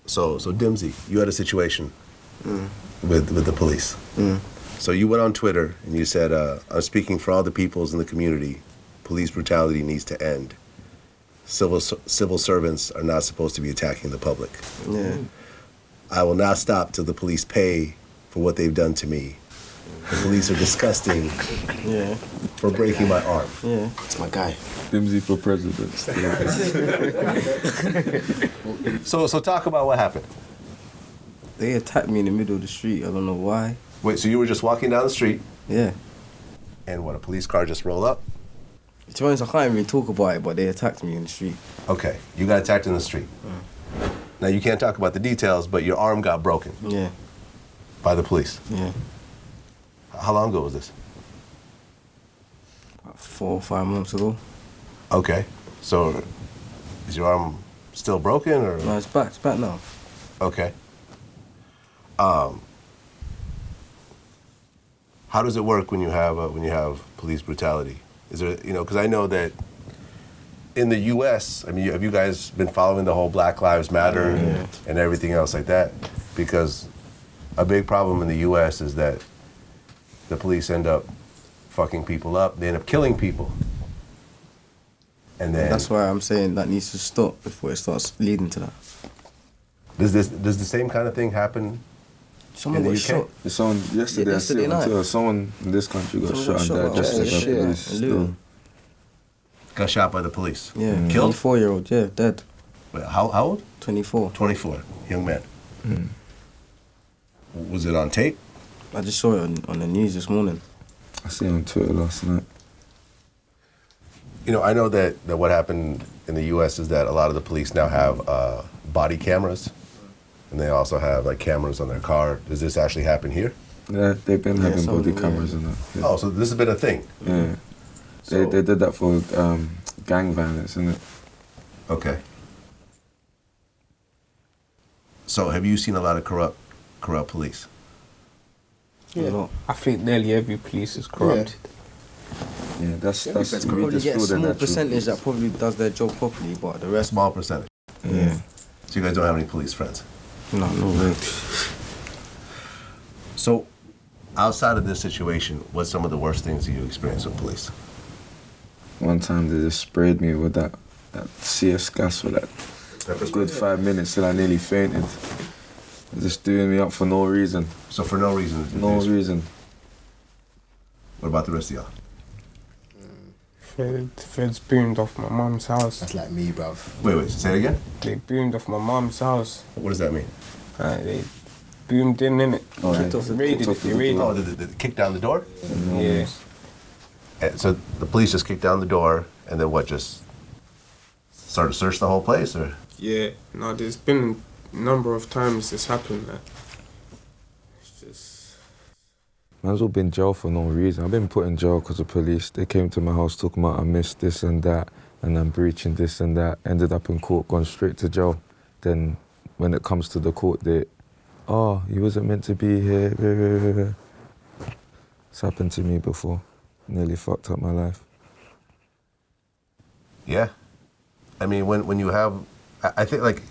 So Dimzy, you had a situation with the police. So you went on Twitter and you said, I'm speaking for all the peoples in the community. Police brutality needs to end. Civil servants are not supposed to be attacking the public. Yeah. I will not stop till the police pay for what they've done to me. The police are disgusting for breaking my arm. Yeah. It's my guy. Dimzy for president. So talk about what happened. They attacked me in the middle of the street. I don't know why. Wait, so you were just walking down the street Yeah. and what, a police car just rolled up? To be honest, I can't even talk about it, but they attacked me in the street. Okay, you got attacked in the street. Now you can't talk about the details, but your arm got broken Yeah. by the police. Yeah. How long ago was this? About 4 or 5 months ago. Okay, so is your arm still broken or? No, it's back. It's back now. Okay. How does it work when you have police brutality? Is there, because I know that in the U.S., I mean, have you guys been following the whole Black Lives Matter and everything else like that? Because a big problem in the U.S. is that the police end up fucking people up. They end up killing people. And then That's why I'm saying that needs to stop before it starts leading to that. does the same kind of thing happen? Someone In the got UK? shot. Someone yesterday, Yesterday I see night. someone in this country got Someone shot got and died shot. just Yeah, by police. in Still. Luton. Got shot by the police. Yeah. Killed? 24-year-old. Yeah, dead. Wait, how old? 24. 24, young man. Was it on tape? I just saw it on the news this morning. I seen it on Twitter last night. I know that what happened in the U.S. is that a lot of the police now have body cameras, and they also have like cameras on their car. Does this actually happen here? Yeah, they've been having some of body them, cameras and that. Yeah. Oh, so this has been a thing. Yeah. So- They did that for gang violence, innit? Okay. So have you seen a lot of corrupt police? A lot. I think nearly every police is corrupt. Yeah, that's You we probably just get a feel the small natural percentage that police. probably does their job properly, but the A rest, small percentage. yeah. So you guys don't have any police friends. No way. So outside of this situation, what's some of the worst things that you experienced with police? One time they just sprayed me with that CS gas for like a good 5 minutes till I nearly fainted. They're just doing me up for no reason. So for no reason. No reason. What about the rest of y'all? Feds boomed off my mum's house. That's like me, bruv. Wait, say it again? They boomed off my mum's house. What does that mean? They boomed in it. Oh, Kicked off the Raided door. it. They raided Oh, it. did they kick down the door? Yeah. And so the police just kicked down the door, and then what, just started to search the whole place, or? Yeah. No, there's been a number of times this happened. Like, it's just... Man's all been in jail for no reason. I've been put in jail because of police. They came to my house talking about I missed this and that, and I'm breaching this and that. Ended up in court, gone straight to jail. Then when it comes to the court date, oh, you wasn't meant to be here. It's happened to me before. Nearly fucked up my life. Yeah. I mean, when you have, I think, like,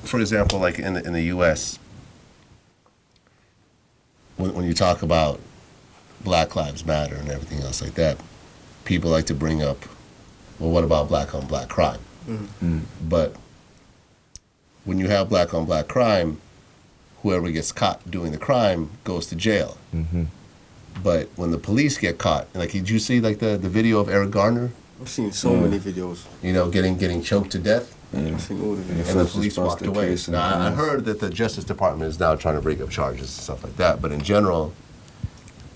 for example, like in the U.S., when you talk about Black Lives Matter and everything else like that, people like to bring up, well, what about black on black crime? But when you have black on black crime, whoever gets caught doing the crime goes to jail. But when the police get caught, like, did you see like the video of Eric Garner, I've seen so many videos. getting choked to death? I've seen all the videos. And the police walked away. Now, I heard that the Justice Department is now trying to bring up charges and stuff like that, but in general,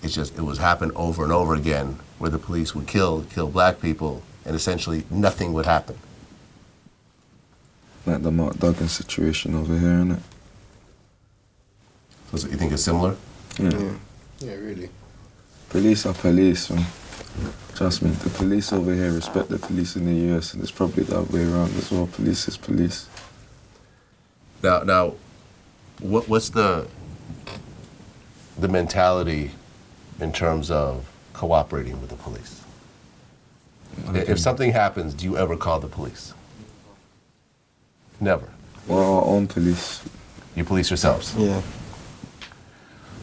it was happened over and over again where the police would kill black people, and essentially nothing would happen. Like the Mark Duggan situation over here, innit? So you think it's similar? Yeah. Yeah, really. Police are police, man. Trust me, the police over here respect the police in the US, and it's probably the other way around as well. Police is police. Now, what's the mentality in terms of cooperating with the police? If something happens, do you ever call the police? Never. Or our own police. You police yourselves. Yeah.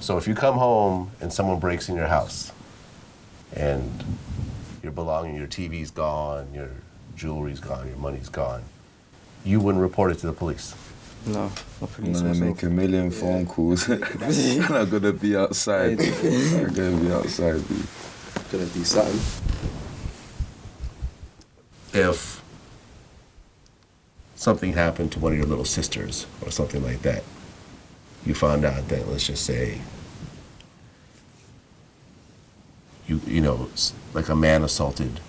So if you come home and someone breaks in your house and your belongings, your TV's gone, your jewelry's gone, your money's gone, you wouldn't report it to the police. No, I'm gonna make a million phone calls. I'm gonna be outside. I'm gonna be outside. Dude. Gonna be something. If something happened to one of your little sisters or something like that, you found out that, let's just say, you know, like a man assaulted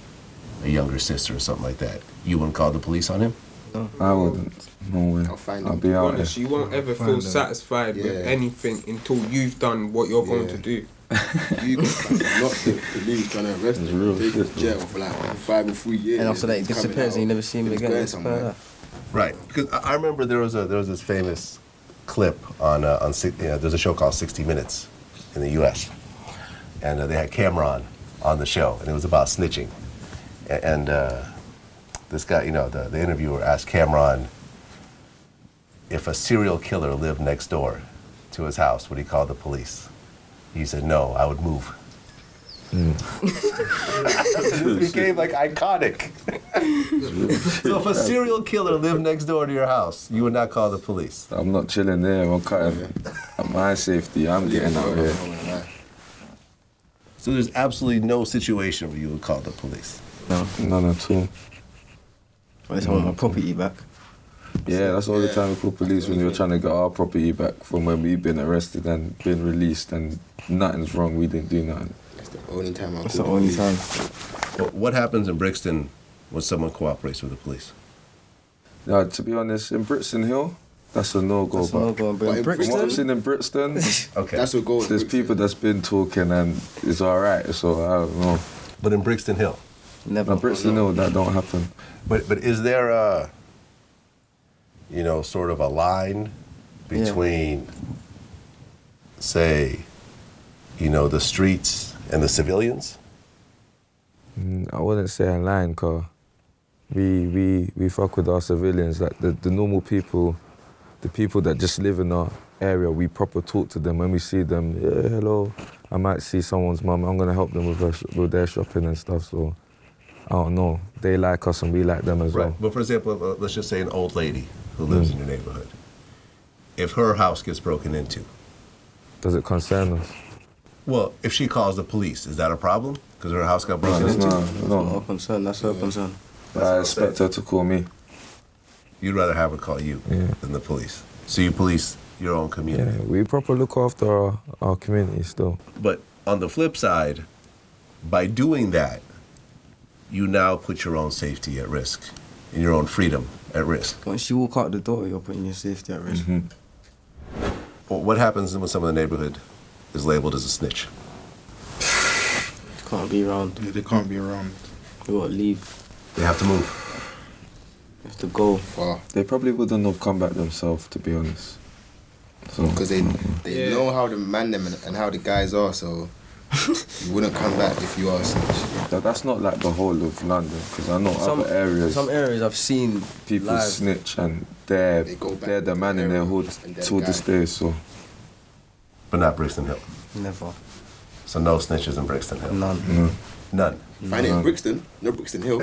a younger sister or something like that, you wouldn't call the police on him? No. I wouldn't. No way. I'll be out Honest, there. you won't ever feel satisfied with anything until you've done what you're going to do. You got not the police trying to arrest him, take him to jail for like 5 or 3 years. And after that, he disappears and you never see him again. It's somewhere. Right, because I remember there was this famous clip on there's a show called 60 Minutes in the U.S. and they had Cameron on the show, and it was about snitching. And this guy, you know, the interviewer asked Cameron if a serial killer lived next door to his house, would he call the police? He said, no, I would move. This became like iconic. So if a serial killer lived next door to your house, you would not call the police? I'm not chilling there. I'm cutting. At my safety, I'm getting out here. So there's absolutely no situation where you would call the police? No. None at all. Unless I want my property back. Yeah, that's all the time we call police when you're trying to get our property back from when we've been arrested and been released and nothing's wrong, we didn't do nothing. That's the only time That's the only time. Well, what happens in Brixton when someone cooperates with the police? To be honest, in Brixton Hill, that's a no-go. That's a no-go. But in From what I've Brixton, seen in Brixton, Okay. That's what goes. there's people that's been talking and it's alright, so I don't know. But in Brixton Hill? never. In Brixton Hill, that don't happen. But is there a, you know, sort of a line between, say, you know, the streets and the civilians? I wouldn't say a line, cause we fuck with our civilians, like the normal people, the people that just live in our area, we proper talk to them when we see them. Yeah, hello. I might see someone's mum, I'm gonna help them with their shopping and stuff, so I don't know. They like us and we like them as Right. well. But for example, let's just say an old lady who lives in your neighborhood. If her house gets broken into, Does it concern us? well, if she calls the police, is that a problem? Because her house got broken It's into? not, That's no. her concern. That's her concern. I expect her to call me. You'd rather have her call you than the police. So you police your own community. Yeah, we proper look after our community still. But on the flip side, by doing that, you now put your own safety at risk and your own freedom at risk. Once you walk out the door, you're putting your safety at risk. Well, what happens when someone in the neighborhood is labeled as a snitch? You can't be around. Yeah, they can't be around. You gotta leave. They have to move. You have to go. far They probably wouldn't have come back themselves, to be honest. So, because they know how the man them and how the guys are, so you wouldn't come back if you are a snitch. that's not like the whole of London, because I know other areas, Some areas I've seen people live. snitch and they're They go back the to man in their their hood and their till this guy. day, so. But not Brixton Hill. Never. So no snitches in Brixton Hill. None. None. Find it in Brixton, no Brixton Hill.